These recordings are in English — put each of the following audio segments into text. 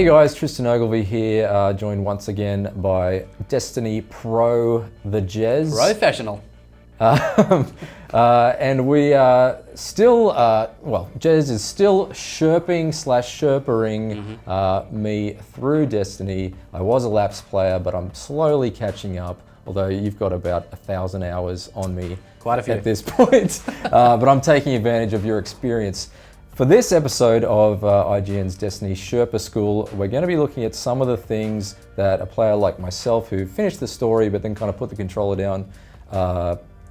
Hey guys, Tristan Ogilvy here, joined once again by Destiny Pro, the Jez. Professional. And we are still, Jez is still sherpering me through Destiny. I was a lapsed player, but I'm slowly catching up, although you've got about 1,000 hours on me. Quite a few. At this point. But I'm taking advantage of your experience. For this episode of IGN's Destiny Sherpa School, we're going to be looking at some of the things that a player like myself, who finished the story but then kind of put the controller down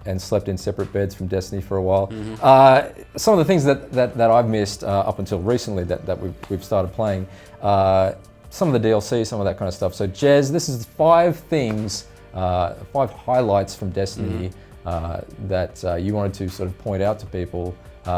and slept in separate beds from Destiny for a while. Some of the things that I've missed up until recently that we've started playing. Some of the DLC, some of that kind of stuff. So Jez, this is 5 things, 5 highlights from Destiny that you wanted to sort of point out to people.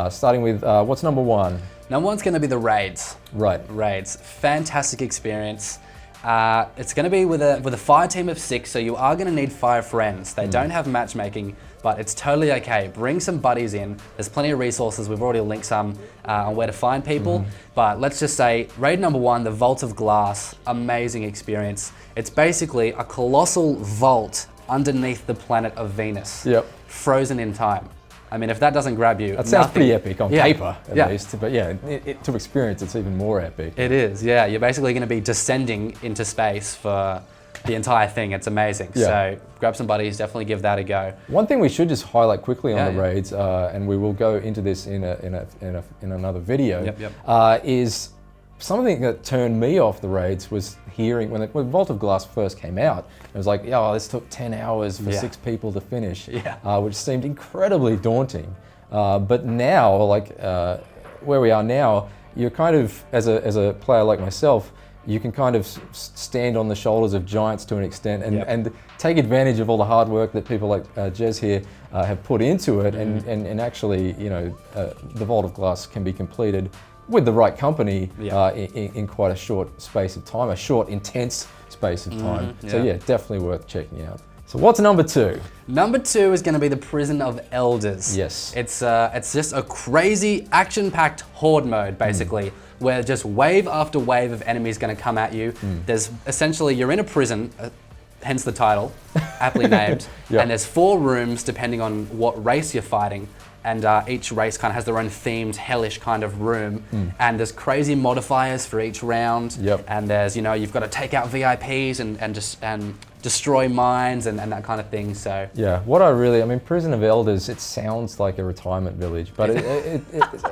Starting with, what's number 1? Number 1's going to be the raids. Right. Raids. Fantastic experience. It's going to be with a fire team of 6, so you are going to need 5 friends. They don't have matchmaking, but it's totally okay. Bring some buddies in. There's plenty of resources. We've already linked some on where to find people. But let's just say, raid number 1, the Vault of Glass. Amazing experience. It's basically a colossal vault underneath the planet of Venus. Yep. Frozen in time. I mean, if that doesn't grab you, that sounds pretty epic on paper, at least. But yeah, to experience, it's even more epic. It is, yeah. You're basically going to be descending into space for the entire thing. It's amazing. Yeah. So grab some buddies, definitely give that a go. One thing we should just highlight quickly on the raids, and we will go into this in another video, is something that turned me off the raids was hearing when Vault of Glass first came out. It was like, oh, this took 10 hours for 6 people to finish, which seemed incredibly daunting. But now, like where we are now, you're kind of, as a player like myself, you can kind of stand on the shoulders of giants to an extent and take advantage of all the hard work that people like Jez here have put into it, and actually, you know, the Vault of Glass can be completed with the right company in quite a short space of time, a short, intense space of time. So yeah, definitely worth checking out. So what's number 2? Number 2 is going to be the Prison of Elders. Yes. It's just a crazy action-packed horde mode, basically, where just wave after wave of enemies going to come at you. There's essentially, you're in a prison, hence the title, aptly named, and there's 4 rooms depending on what race you're fighting. And each race kind of has their own themed, hellish kind of room. And there's crazy modifiers for each round. And there's, you know, you've got to take out VIPs and destroy mines and that kind of thing. So yeah, I mean, Prison of Elders, it sounds like a retirement village, but it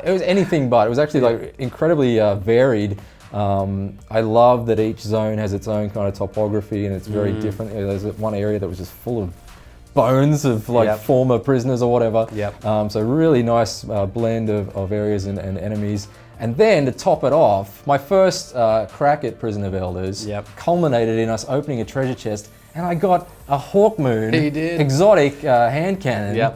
was anything but. It was actually like incredibly varied. I love that each zone has its own kind of topography and it's very different. There's one area that was just full of bones of like former prisoners or whatever. So really nice blend of areas and enemies. And then to top it off, my first crack at Prison of Elders culminated in us opening a treasure chest, and I got a Hawkmoon exotic hand cannon.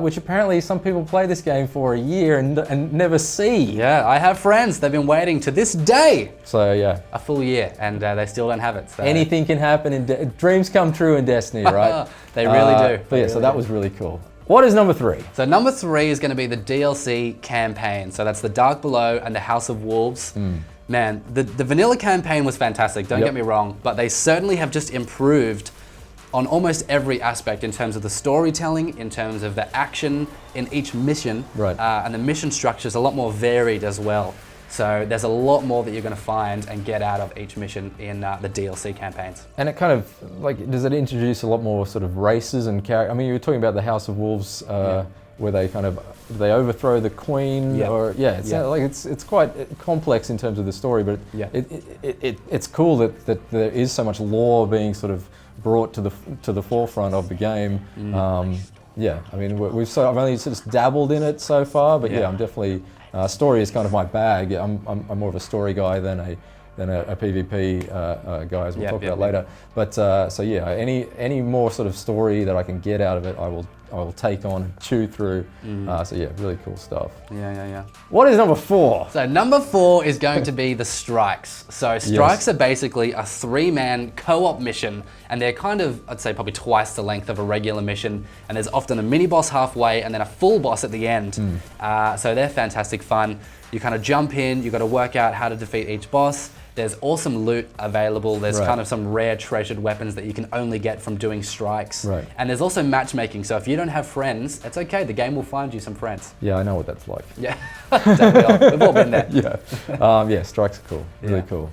Which apparently some people play this game for a year and never see. Yeah, I have friends. They've been waiting to this day. So yeah, a full year, and they still don't have it. So. Anything can happen. Dreams come true in Destiny, right? They really do. But yeah, so that was really cool. What is number 3? So number 3 is going to be the DLC campaign. So that's the Dark Below and the House of Wolves. Man, the vanilla campaign was fantastic. Don't get me wrong, but they certainly have just improved on almost every aspect in terms of the storytelling, in terms of the action in each mission, and the mission structure is a lot more varied as well. So there's a lot more that you're going to find and get out of each mission in the DLC campaigns. And it kind of, like, does it introduce a lot more sort of races and characters? I mean, you were talking about the House of Wolves, where they kind of, they overthrow the queen, or like it's quite complex in terms of the story, but it's cool that there is so much lore being sort of brought to the forefront of the game. Yeah, I mean, I've only just dabbled in it so far, but yeah, I'm definitely, story is kind of my bag. I'm more of a story guy than a PvP guy, as we'll talk about later. But so yeah, any more sort of story that I can get out of it, I will take on, chew through. So yeah, really cool stuff. Yeah. What is number 4? So number 4 is going to be the Strikes. So Strikes are basically a 3-man co-op mission, and they're kind of, I'd say, probably twice the length of a regular mission. And there's often a mini boss halfway and then a full boss at the end. So they're fantastic fun. You kind of jump in, you've got to work out how to defeat each boss. There's awesome loot available. There's Right. kind of some rare treasured weapons that you can only get from doing strikes. Right. And there's also matchmaking. So if you don't have friends, it's okay. The game will find you some friends. Yeah, I know what that's like. Yeah, exactly. We've all been there. Yeah, strikes are cool. Really cool.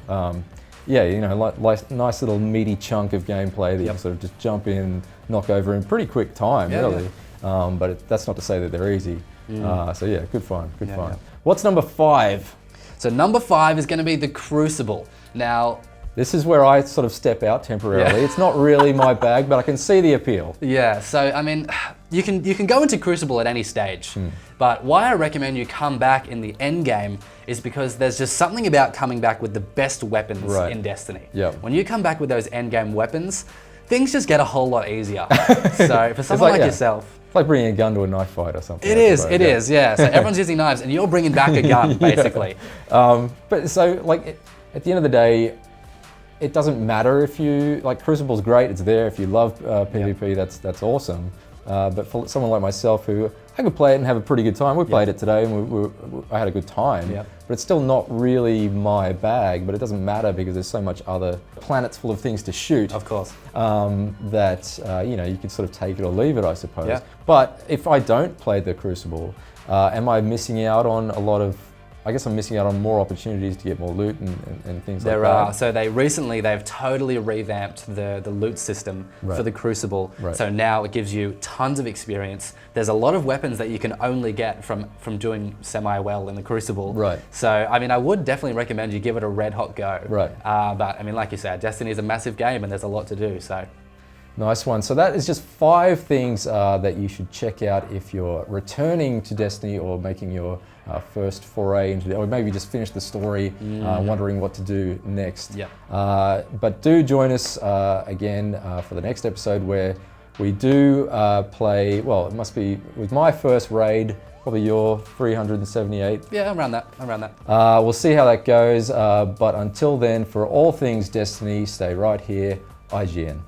Yeah, you know, like nice little meaty chunk of gameplay that you can sort of just jump in, knock over in pretty quick time, really. But that's not to say that they're easy. So yeah, good fun, good fun. What's number 5? So number 5 is going to be the Crucible. Now, this is where I sort of step out temporarily. It's not really my bag, but I can see the appeal. Yeah, so I mean, you can go into Crucible at any stage, but why I recommend you come back in the end game is because there's just something about coming back with the best weapons in Destiny. When you come back with those end game weapons, things just get a whole lot easier. So for someone like yourself, it's like bringing a gun to a knife fight or something. It is, yeah. So everyone's using knives and you're bringing back a gun, basically. But so, like, at the end of the day, it doesn't matter if you, like, Crucible's great, it's there. If you love PvP, that's awesome. But for someone like myself who, I could play it and have a pretty good time. We played it today and I had a good time. But it's still not really my bag, but it doesn't matter because there's so much other planets full of things to shoot. Of course. That, you know, you can sort of take it or leave it, I suppose. But if I don't play the Crucible, am I missing out on a lot of, I guess I'm missing out on more opportunities to get more loot and things like that. There are. So they've totally revamped the loot system for the Crucible. So now it gives you tons of experience. There's a lot of weapons that you can only get from doing semi-well in the Crucible. So, I mean, I would definitely recommend you give it a red hot go. But, I mean, like you said, Destiny is a massive game and there's a lot to do, so. Nice one. So that is just 5 things that you should check out if you're returning to Destiny or making your first foray into it, or maybe just finish the story, wondering what to do next. But do join us again for the next episode where we do play, well, it must be with my first raid, probably your 378. Yeah, around that. We'll see how that goes. But until then, for all things Destiny, stay right here, IGN.